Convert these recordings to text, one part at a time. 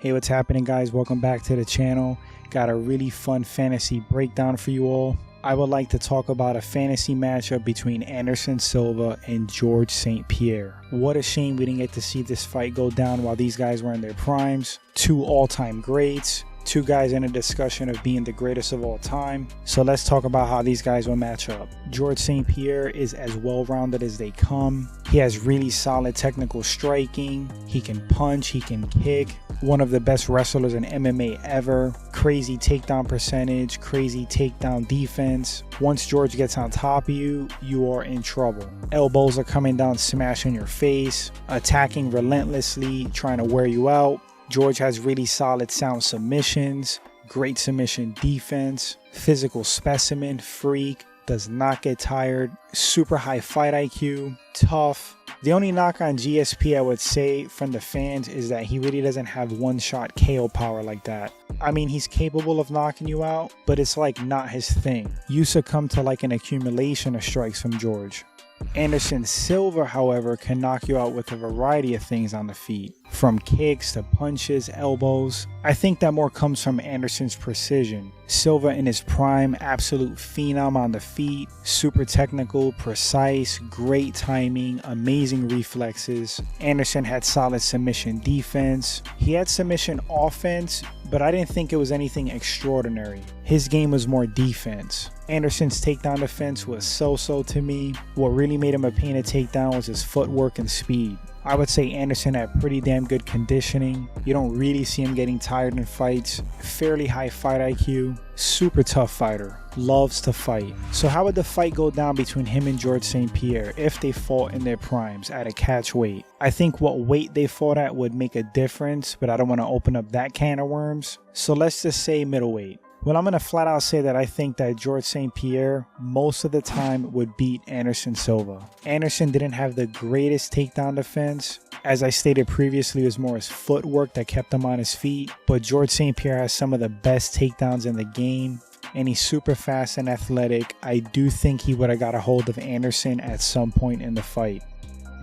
Hey, what's happening, guys? Welcome back to the channel. Got a really fun fantasy breakdown for you all. I would like to talk about a fantasy matchup between Anderson Silva and George St-Pierre. What a shame we didn't get to see this fight go down while these guys were in their primes. Two all-time greats. Two guys in a discussion of being the greatest of all time. So let's talk about how these guys will match up. George St-Pierre is as well-rounded as they come. He has really solid technical striking. He can punch, he can kick. One of the best wrestlers in MMA ever. Crazy takedown percentage, crazy takedown defense. Once George gets on top of you, you are in trouble. Elbows are coming down, smashing your face, attacking relentlessly, trying to wear you out. George has really solid sound submissions, great submission defense, physical specimen, freak, does not get tired, super high fight IQ, tough. The only knock on GSP I would say from the fans is that he really doesn't have one-shot KO power like that. I mean, he's capable of knocking you out, but it's like not his thing. You succumb to like an accumulation of strikes from George. Anderson Silva, however, can knock you out with a variety of things on the feet, from kicks to punches, elbows. I think that more comes from Anderson's precision. Silva in his prime, absolute phenom on the feet, super technical, precise, great timing, amazing reflexes. Anderson had solid submission defense. He had submission offense, but I didn't think it was anything extraordinary. His game was more defense. Anderson's takedown defense was so-so to me. What really made him a pain to take down was his footwork and speed. I would say Anderson had pretty damn good conditioning. You don't really see him getting tired in fights. Fairly high fight IQ. Super tough fighter. Loves to fight. So how would the fight go down between him and George St-Pierre if they fought in their primes at a catch weight? I think what weight they fought at would make a difference, but I don't want to open up that can of worms. So let's just say middleweight. Well, I'm going to flat out say that I think that George St-Pierre most of the time would beat Anderson Silva. Anderson didn't have the greatest takedown defense. As I stated previously, it was more his footwork that kept him on his feet. But George St-Pierre has some of the best takedowns in the game. And he's super fast and athletic. I do think he would have got a hold of Anderson at some point in the fight.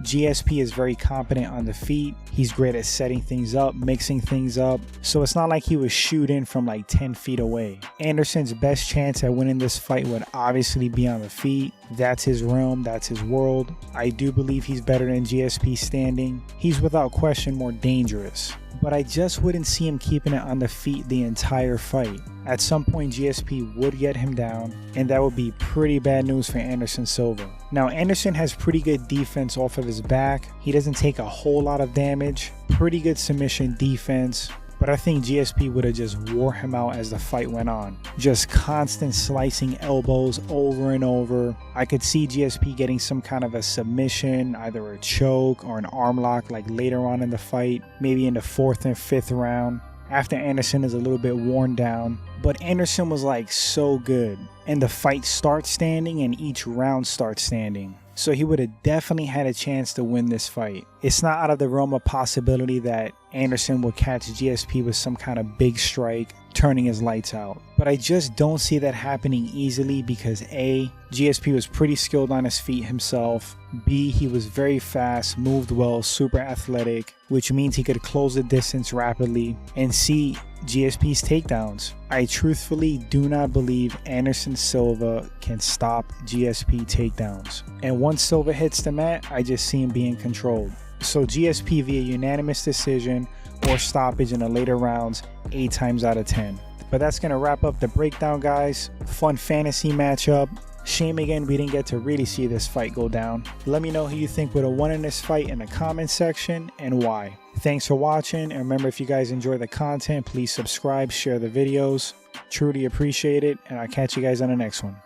GSP is very competent on the feet. He's great at setting things up, mixing things up. So it's not like he was shooting from like 10 feet away. Anderson's best chance at winning this fight would obviously be on the feet. That's his realm, that's his world. I do believe he's better than GSP standing. He's without question more dangerous. But I just wouldn't see him keeping it on the feet the entire fight. At some point, GSP would get him down, and that would be pretty bad news for Anderson Silva. Now, Anderson has pretty good defense off of his back. He doesn't take a whole lot of damage. Pretty good submission defense. But I think GSP would have just wore him out as the fight went on. Just constant slicing elbows over and over. I could see GSP getting some kind of a submission, either a choke or an arm lock like later on in the fight, maybe in the 4th and 5th round, after Anderson is a little bit worn down. But Anderson was like so good. And the fight starts standing and each round starts standing. So he would have definitely had a chance to win this fight. It's not out of the realm of possibility that Anderson will catch GSP with some kind of big strike, turning his lights out. But I just don't see that happening easily because A, GSP was pretty skilled on his feet himself. B, he was very fast, moved well, super athletic, which means he could close the distance rapidly. And C, GSP's takedowns. I truthfully do not believe Anderson Silva can stop GSP takedowns. And once Silva hits the mat, I just see him being controlled. So GSP via unanimous decision or stoppage in the later rounds 8 times out of 10. But that's going to wrap up the breakdown, guys. Fun fantasy matchup. Shame again we didn't get to really see this fight go down. Let me know who you think would have won in this fight in the comment section and why. Thanks for watching, and remember, if you guys enjoy the content, please subscribe, share the videos. Truly appreciate it, and I'll catch you guys on the next one.